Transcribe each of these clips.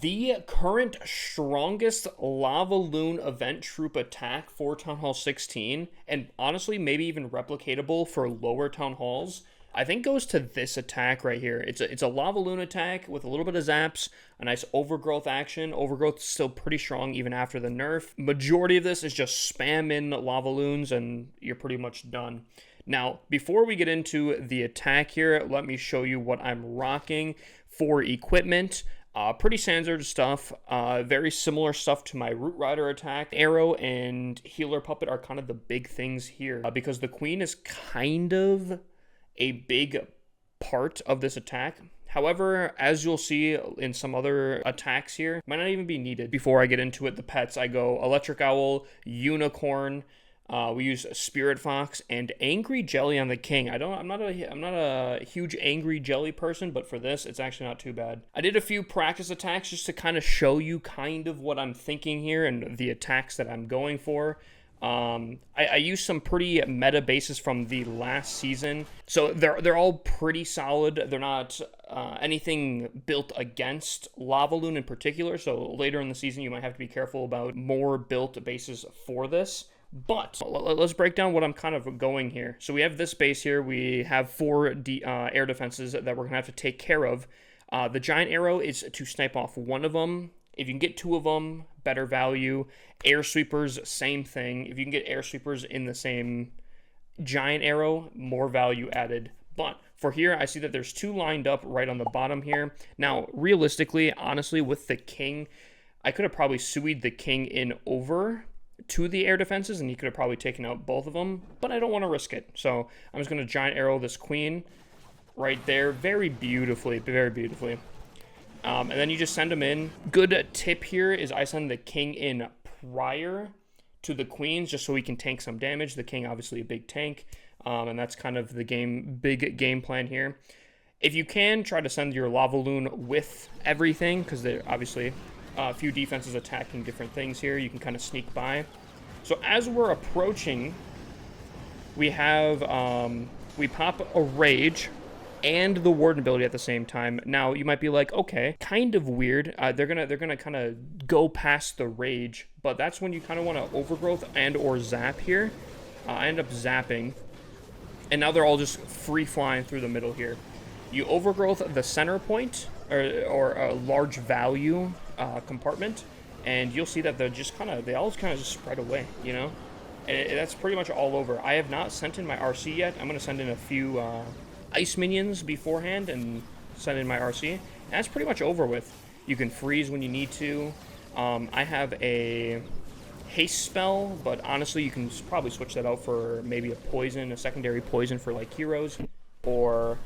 The current strongest LavaLoon event troop attack for Town Hall 16, and honestly, maybe even replicatable for lower Town Halls, I think goes to this attack right here. It's a LavaLoon attack with a little bit of zaps, a nice overgrowth action. Overgrowth is still pretty strong even after the nerf. Majority of this is just spam in LavaLoons and you're pretty much done. Now, before we get into the attack here, let me show you what I'm rocking for equipment. Pretty standard stuff. Very similar stuff to my Root Rider attack. Arrow and Healer Puppet are kind of the big things here because the Queen is kind of a big part of this attack. However, as you'll see in some other attacks here, might not even be needed. Before I get into it, the pets, I go Electric Owl, Unicorn. We use Spirit Fox and Angry Jelly on the King. I'm not a huge Angry Jelly person, but for this, it's actually not too bad. I did a few practice attacks just to kind of show you kind of what I'm thinking here and the attacks that I'm going for. I used some pretty meta bases from the last season, so they're all pretty solid. They're not anything built against LavaLoon in particular, so later in the season you might have to be careful about more built bases for this. But let's break down what I'm kind of going here. So we have this base here. We have four air defenses that we're going to have to take care of. The giant arrow is to snipe off one of them. If you can get two of them, better value. Air sweepers, same thing. If you can get air sweepers in the same giant arrow, more value added. But for here, I see that there's two lined up right on the bottom here. Now, realistically, honestly, with the king, I could have probably suied the king in over to the air defenses, and he could have probably taken out both of them, but I don't want to risk it. So I'm just going to giant arrow this queen right there very beautifully, very beautifully. And then you just send them in. Good tip here is I send the king in prior to the queens just so he can tank some damage. The king, obviously a big tank, and that's kind of the big game plan here. If you can, try to send your LavaLoon with everything, because they're obviously a few defenses attacking different things here. You can kind of sneak by. So as we're approaching, we have we pop a Rage and the Warden ability at the same time. Now you might be like, okay, kind of weird. They're gonna kind of go past the Rage, but that's when you kind of want to Overgrowth and or Zap here. I end up zapping, and now they're all just free flying through the middle here. You Overgrowth the center point or a large value compartment, and you'll see that they all kind of just spread away, you know, and that's pretty much all over. I have not sent in my RC yet. I'm going to send in a few ice minions beforehand and send in my RC, and that's pretty much over with. You can freeze when you need to. I have a haste spell, but honestly you can probably switch that out for maybe a secondary poison for like heroes, or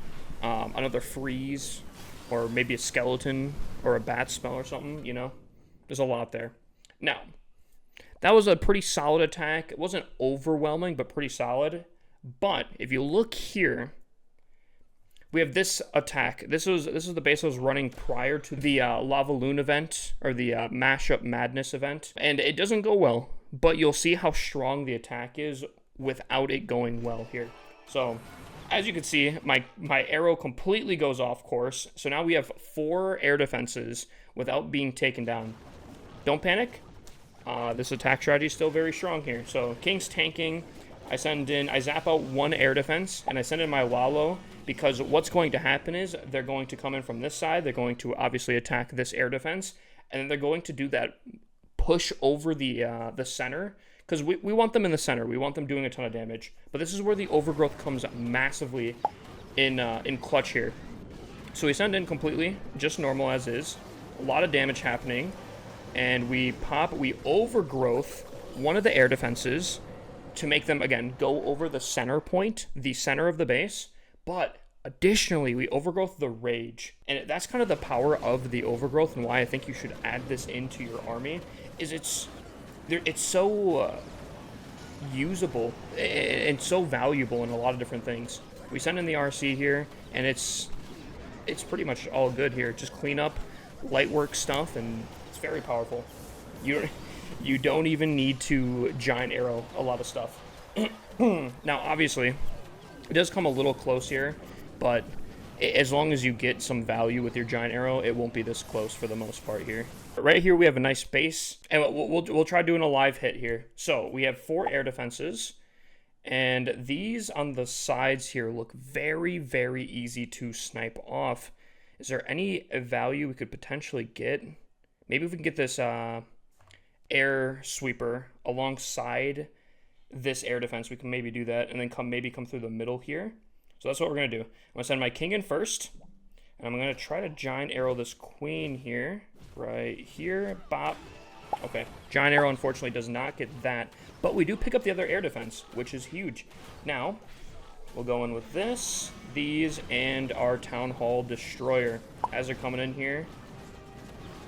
another freeze, or maybe a skeleton or a bat spell or something, you know? There's a lot there. Now, that was a pretty solid attack. It wasn't overwhelming, but pretty solid. But if you look here, we have this attack. This is the base I was running prior to the LavaLoon event, or the Mashup Madness event. And it doesn't go well, but you'll see how strong the attack is without it going well here. So as you can see, my arrow completely goes off course. So now we have 4 air defenses without being taken down. Don't panic. This attack strategy is still very strong here. So King's tanking. I zap out 1 air defense, and I send in my Wallow, because what's going to happen is they're going to come in from this side. They're going to obviously attack this air defense, and then they're going to do that push over the center, because we want them in the center. We want them doing a ton of damage. But this is where the Overgrowth comes massively in clutch here. So we send in completely, just normal as is. A lot of damage happening. And we Overgrowth one of the air defenses to make them, again, go over the center point, the center of the base. But additionally, we Overgrowth the Rage. And that's kind of the power of the Overgrowth, and why I think you should add this into your army, is it's so usable and so valuable in a lot of different things. We send in the RC here, and it's pretty much all good here. Just clean up, light work stuff, and it's very powerful. You don't even need to giant arrow a lot of stuff. Now, obviously, it does come a little close here, but as long as you get some value with your giant arrow, it won't be this close for the most part here. But right here, we have a nice base, and we'll try doing a live hit here. So we have 4 air defenses, and these on the sides here look very, very easy to snipe off. Is there any value we could potentially get? Maybe if we can get this air sweeper alongside this air defense, we can maybe do that, and then maybe come through the middle here. So that's what we're going to do. I'm going to send my king in first, and I'm going to try to giant arrow this queen here, right here, bop. Okay, giant arrow unfortunately does not get that, but we do pick up the other air defense, which is huge. Now, we'll go in with this, these, and our Town Hall Destroyer. As they're coming in here,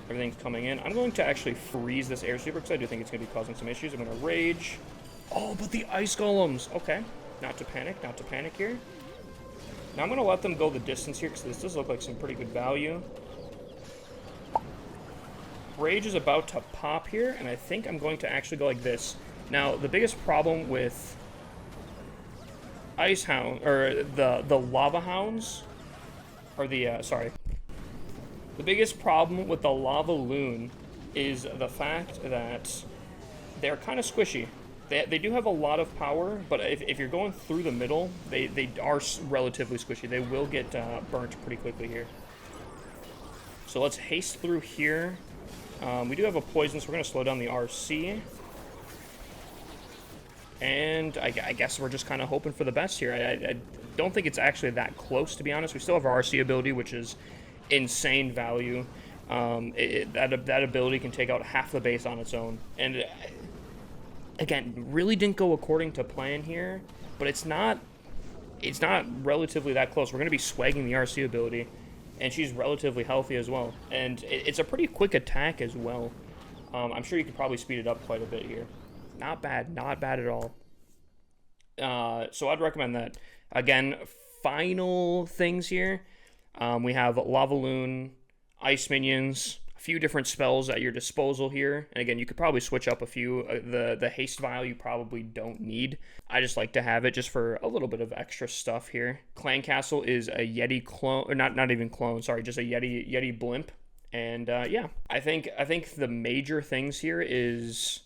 everything's coming in. I'm going to actually freeze this air sweeper because I do think it's going to be causing some issues. I'm going to rage. Oh, but the ice golems. Okay, not to panic here. Now I'm going to let them go the distance here because this does look like some pretty good value. Rage is about to pop here, and I think I'm going to actually go like this. Now, the biggest problem with Ice Hound, or the Lava Hounds, or sorry. The biggest problem with the LavaLoon is the fact that they're kind of squishy. They do have a lot of power, but if you're going through the middle, they are relatively squishy. They will get burnt pretty quickly here. So let's haste through here. We do have a poison, so we're going to slow down the RC. And I guess we're just kind of hoping for the best here. I don't think it's actually that close, to be honest. We still have our RC ability, which is insane value. That ability can take out half the base on its own. And again, really didn't go according to plan here, but it's not relatively that close. We're going to be swagging the RC ability, and she's relatively healthy as well. And it's a pretty quick attack as well. I'm sure you could probably speed it up quite a bit here. Not bad at all. So I'd recommend that. Again, final things here. We have LavaLoon, Ice Minions, a few different spells at your disposal here. And again, you could probably switch up a few. The haste vial you probably don't need. I just like to have it just for a little bit of extra stuff here. Clan Castle is a Yeti clone, or not even clone, sorry, just a Yeti blimp. And yeah, I think the major things here is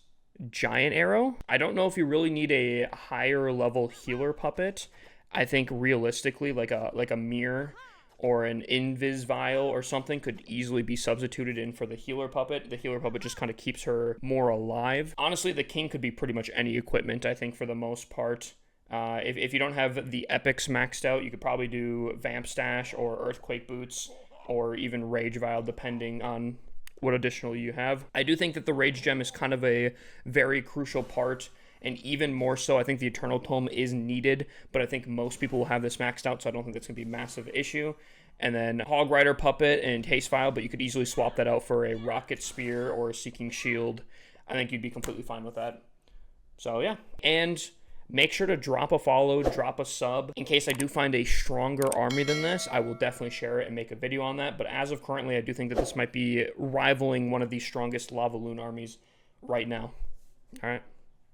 giant arrow. I don't know if you really need a higher level healer puppet. I think realistically, like a mirror or an invis vial or something could easily be substituted in for the healer puppet. The healer puppet just kind of keeps her more alive. Honestly, the king could be pretty much any equipment, I think, for the most part. If you don't have the epics maxed out, you could probably do Vamp Stash or Earthquake Boots or even Rage Vial, depending on what additional you have. I do think that the Rage Gem is kind of a very crucial part, and even more so, I think the Eternal Tome is needed, but I think most people will have this maxed out, so I don't think that's going to be a massive issue. And then Hog Rider Puppet and Haste Vial, but you could easily swap that out for a Rocket Spear or a Seeking Shield. I think you'd be completely fine with that. So yeah, and make sure to drop a follow, drop a sub. In case I do find a stronger army than this, I will definitely share it and make a video on that. But as of currently, I do think that this might be rivaling one of the strongest LavaLoon armies right now. All right.